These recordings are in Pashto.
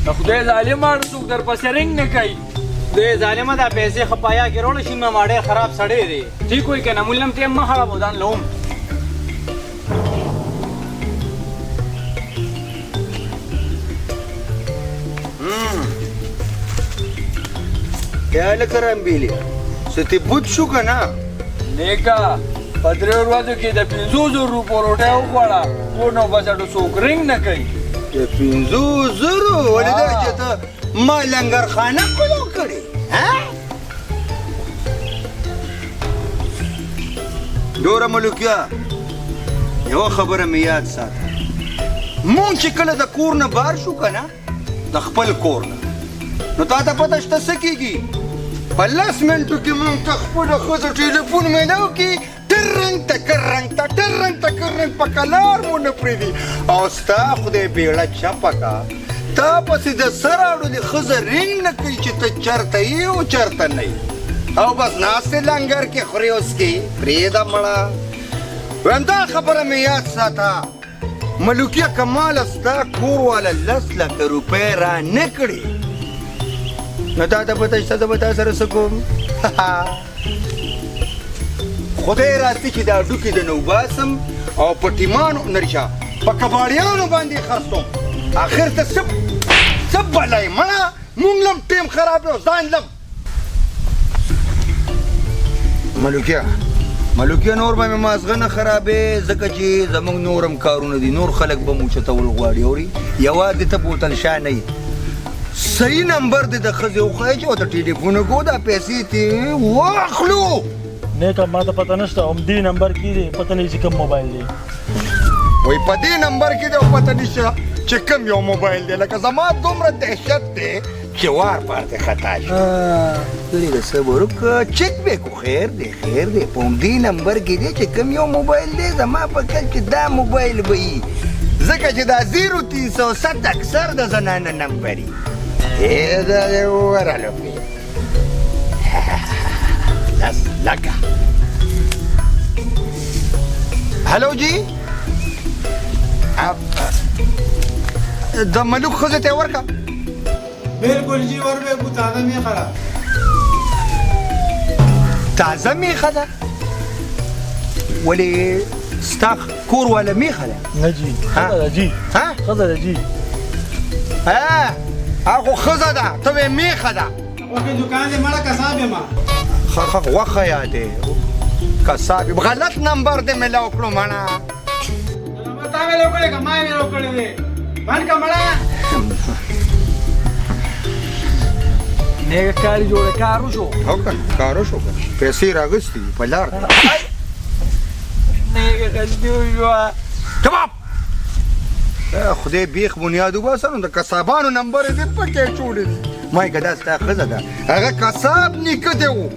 د خدای ظالمه څوک در پسې رنګ نه کوي د ظالمه دا پیسې خپایا کې روړ شي ما ماډه خراب سړی دی ٹھیک وای کنه مولم ته ما خراب ودان لوم یا لکرم بیلی ستی بود شو کنه نیکا په 3 ورځو کې د 500 روپو روټه وخوړه نور نو بس اډو څوک رنګ نه کوي د 500 ولې دا چې ته ما لنګرخانه کولو کړې ها ګوره ملوکیا یوه خبره مې یاد ساته مونږ چې کله د کور نه بار شو که نه د خپل کور نه نو تا ته پته شته څه کېږي په 10 منټو کې مونږ ته خپله ښځه ټلیفون میلاو کړي ټرنګ ټکر رنګ ته ټرنګ ټکر رنګ په کلار مو نه پرېږدي او ستا خدای بیړه چپه کا تا پسې د سر اړولې ښځه رنګ نه کوي چې ته چېرته یې او چېرته نه یې او بس ناستې لنګر کې خورې اوس کې پرېږده مړه وایم دا خبره مې یاد ساته ملوکیه که ماله ستا کور والا 10 لکه روپۍ را نه کړې نو تا ته پته شته زه به تا سره څه کوم خدای راستي چې دا ډوکې د نو باسم او په ټیمانو نرشه په کباړیانو باندې خرڅوم آخر ته څه بلای مړه مونږ لم ټیم خراب دی ځان لم ملوکیه نور به مې مازغه نه خرابې ځکه چې زموږ نورم کارونه دي نور خلک به مو چتول غواړي اوري یوازې ته بوتل شا نه یې صحیح نمبر دې د ښځې وښایه چې ورته ټلیفون وکړو دا پیسې ترې واخلو نیکه ما ته پته نشته همدې نمبر کې دی پته نه چې کوم موبایل دی وایي په دې نمبر کې دی او پته نشته چې کوم یو موبایل دی لکه زما دومره دهشت دی چې وار پارته خطا شي ګورې د صبر وکړه چک به کو خیر دی په همدې نمبر کې دی چې کوم یو موبایل دی زما په کل چې دا موبایل به وي ځکه چې دا 0307 اکثر د زنانه نمبر وي دا دی ورالو پې 10 لکه هلو جی د ملوک ښځې ته یې ورکړه بالکل جی ور به تازه میخه ده تازه میخه ده ولې ستا کور والا میخه ده نه جی ښځه ده جی ښځه ده جي هغه ښځه ده ته وایې میخه ده اوکې دکان دې مړه کساب یم غوښه یادې کساب غلط نمبر دې میلاو کړو مړه نمبر تا میلاو کړی که ما یې میلاو کړی دی بند که مړه نیکه کاري جوړه کار وشو هو کنه کار وشو کنه پیسې راغستې په لار نیکه غلطي وشوه کباب خدای بیخ بنیاد وباسه نو د کسابانو نمبر یې دې پکې چوړې دي ما یې که دا ستا ښځه ده هغه کساب نیکه دی و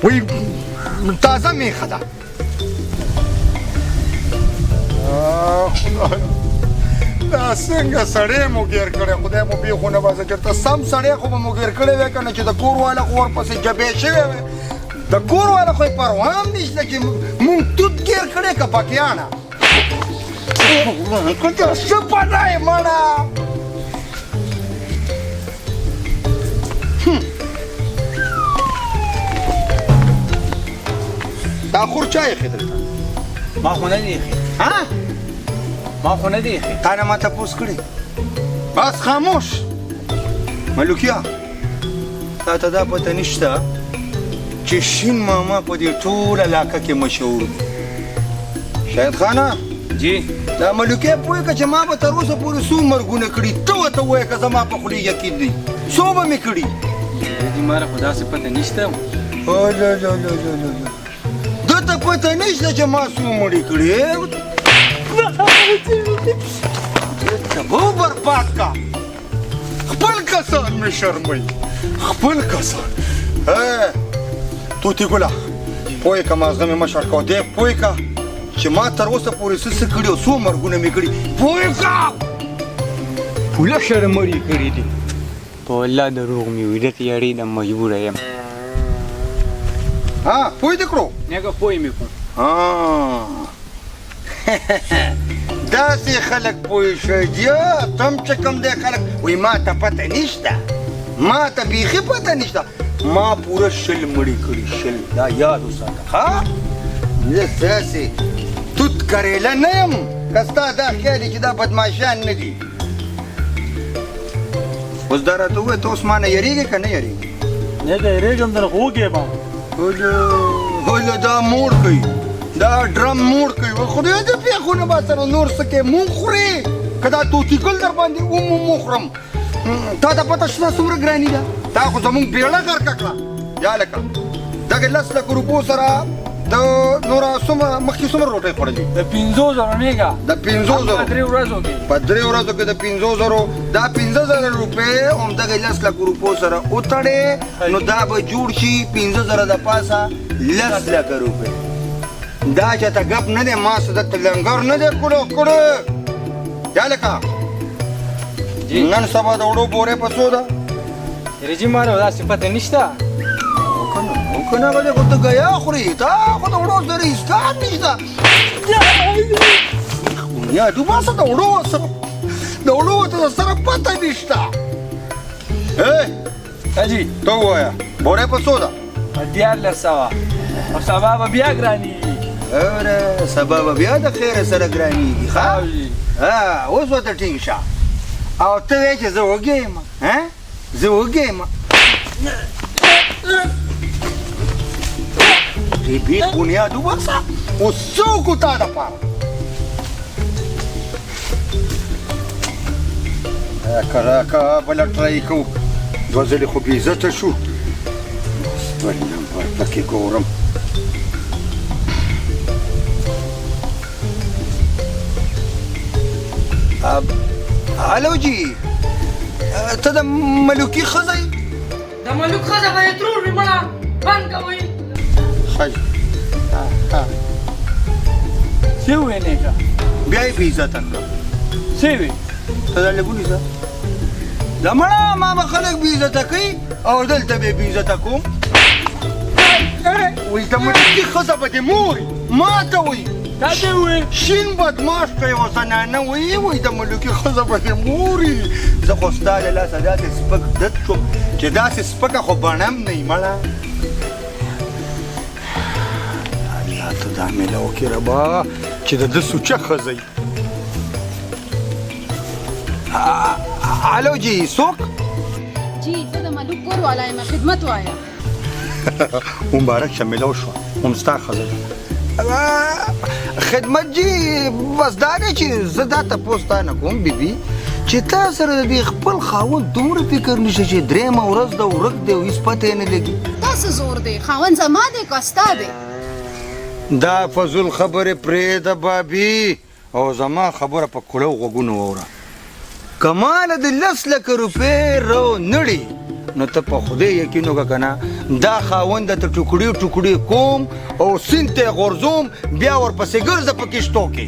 وایي تازه میخه ده دا څنګه سړی مو ګیر کړی خدای مو بیخ ونه باسه چېرته سم سړی خو به مو ګیر کړی وی که نه چې د کور والا خو ورپسې جبې شوی وی د کور والا خو یې پروا هم نشته چې مونږ توت ګیر کړی که بکیانه څه پته یې مړه دا خور چا ایښې دلته ما خو نه دی ایښې ما خو نه دی ایښې تا نه ما تپوس کړي بس خاموش ملوکیا تا ته دا پته نشته چې شین ماما په دې ټول علاقه کې مشهور دی شاهد خانه جی دا ملوکیا پوهېږه چې ما به تر اوسه پورې څو مرګونه کړي ته ورته ووایه که زما په خولې یقین دی څو به مې کړي جی ماره خو داسې پته نشته ده ته پته نشته چې ما څو مړي کړي تبو برباد کا خپل کسان مې شرموي خپل کسان توتي ګله پوهې که مازغه مې مه شړ کوه دی پوهې که چې ما تر اوسه پورې څه کړي او څو مرګونه مې کړي پوهې که پوله شرمړي کړي دي په الله دروغ مې وي دته یارېدم مجبوره یم پوه دې کړو نیکه پوه مې کړو داسې خلک پوه شوي تم چې کوم دی خلک وایي ما ته پته نشته ما ته بیخي پته نشته ما پوره 10 مړي کړي 10 دا یاد وساته ښه زه داسې توت کریله نه یم که ستا دا خیال چې دا بدماشان نه دي اوس دا راته ووایه ته اوس ما نه یېرېږې که نه یېرېږې نه یېرېږم درنه خو وږی یم هله دا موړ کوي دا ډرم موړ کوي خدای دې پېښونه به سره نور څه کوې مونږ خورې که دا توتي ګل در باندې وخورم تا ته پته شته څومره ګراني ده تا خو زمونږ بیړه غرقه کړه یا لکه دغه 10 لکه روپو سره د نوره مخکې څومره روټۍ خوړلې د 500 میګا د 500 په 3 ورځو کې په 3 ورځو کې د 500 دا 15000 روپۍ همدغه 10 لکه روپو سره وتړې نو دا به جوړ شي 15000 د پاسه 10 لکه روپۍ دا چې ته ګپ نه دی ما څه درته لنګر نه دی کړی یا لکه نن سبا د وړو بورې په څو ده رجی مانو داسې پته نشته او که نه به دی خو ته ګیا خورې تا خو د وړو سره اسکار نشته یا تو ما څه د وړو ته سره پته نشته حاجي ته ووایه بورې په څو ده 1400 او سبا به بیا ګراني اوره سبا به بیا د خیره سره ګرانېږي ښه اوس ورته ټینګ شه او ته وایې چې زه وږی یم زه وږی یم بې بنیاد وباسه اوس څه وکړو تا دپاره راکه بله ټرای کوو 2 ځلې خو بې عزته شو بل نمبر پکې ګورم هلو جی ته د ملوکي ښځه یې د ملوک ښځه به یې ترور وي مړه بند کوئ څه وې نیکه بیا یې بې عزته کړه څه وې ته دا لږ ونیسه دا مړه ما به خلک بې عزته کوي او دلته به یې بې عزته کوم وایي د ملوکي ښځه به دې موري ما ته وایي تا دې وې شین بدماش ته یوه زنانه وایي وایي د ملوکي ښځه به دې موري زه خو ستا له لاسه داسې سپک دد شوم چې داسې سپکه خو بڼم نه یي مړه الله ته دا میله وکړې ربا چې د ده سوچه ښځه یي الو جی څوک جی زه د ملوک کور والا یم خدمت وایم مبارک شه میله وشوه هم ستا ښځه ده خدمت جی بس دا دی چې زه دا تپوس تا نه کوم بیبي چې تا سره د دې خپل خاوند دومره فکر نشته چې درېیمه ورځ ده ورک دی او هېڅ پته یې نه لګي دا څه زور دی خاوند زما دی که ستا دی دا فضول خبرې پرېږده بابي او زما خبره په کړو غوږونو واوره که ماله د 10 لکه روپۍ رو نړي نو ته په خدای یقین وکړه که نه دا خاوند درته ټوکړي ټوکړي کوم او سیند ته یې غورځوم بیا ورپسې ګرځه په کشتو کې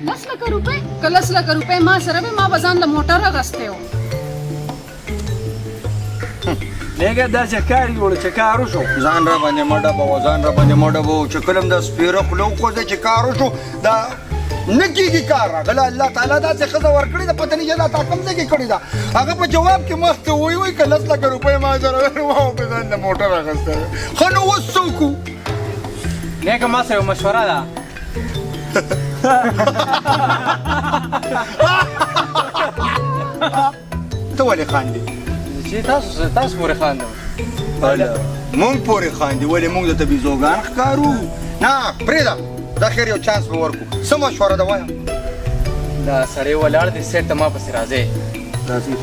10 لکه روپۍ که 10 لکه روپۍ ما سره وي ما به ځان له موټر اخیستی و نیکه دا چې کار جوړ چې کار وشو ځان را باندې مډه به و ځان را باندې مډه به و چې کله هم دا سپېره خوله وخوځه چې کار وشو دا نه کېږي کار راغله الله تعالی داسې ښځه ورکړې ده پته نشته دا تا کوم ځای کې کړې ده هغه په جواب کې مخکې وایي که 10 لکه روپۍ ما سره وې ما به ځان د موټر اخیستی ښه نو اوس څه وکړو نیکه ما سره یو مشوره ده ته ولې خاندې چې تاسو پورې خاندم مونږ پورې خاندې ولې مونږ درته بیزوګان ښکارو نه پرېږده دا خیر یو چانس به ورکړو څه مشوره ده وایه دا سړی ولاړ دی سیټ ته ما پسې راځئ راځي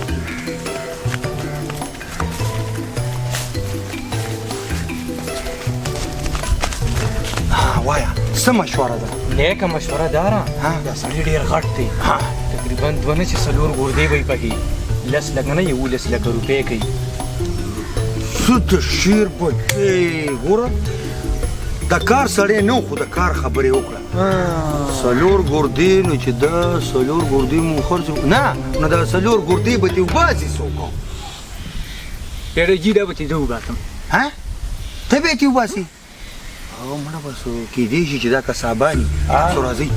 وایه څه مشوره ده نیکه مشوره داره دا سړی ډېر غټ دی تقریبا 2 نه چې 4 ګردې به یې پکې 10 لکه نه 11 لکه روپۍ کوي څه د شیر بچی ګوره د کار سړی نه خو د کار خبرې وکړه 4 ګردې نو چې دا 4 ګردې مو خرڅ نه نو دا 4 ګردې به دې وباسي څوک ډېره جي دا به چې زه وباسم ته به یې وباسي او مړه بس کېدای شي چې دا کساباني تاسو راځئ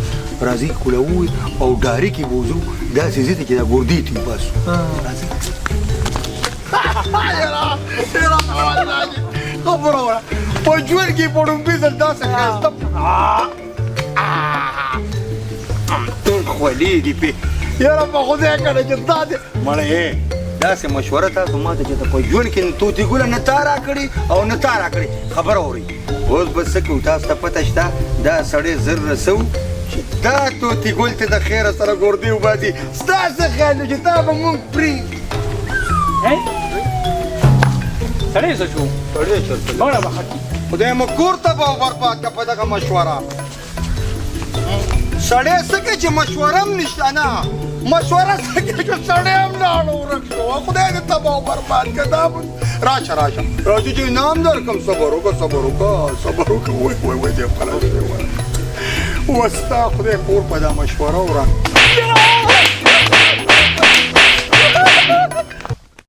راځي کولو او ډاري کې بوزو داسې ځای ته چې دا ګردې ته وباسو راځئ خبره وره په ژوند کې په ډومبي ځل داسې ښایسته ټول خولې دي پې یاره په خدای کنه چې دا دې مړې داسې مشوره تاسو ما ته چې ته په ژوند کې توتي ګله نه تا راکړې او نه تا راکړې خبره اورئ اوس به څه کوو تاسو ته پته شته دا سړی زر رسو چې دا توتي ګل ته د خیره سره ګردې وباسي ستا څه خیال دی چې تا به مونږ پرېږدي سړی څه شو سړی چېرته مړه به ختي خدای مو کور ته به برباد کړه په دغه مشوره سړی څه کوي چې مشوره هم نشته نه مشوره څه کوي چې سړی هم لاړو ورک شو خدای دې تباه او برباد کړه دا راشه راځه چې انعام درکړم صبر وکړه وای دې خلاص دی وستا خدای کور په دا مشوره ورک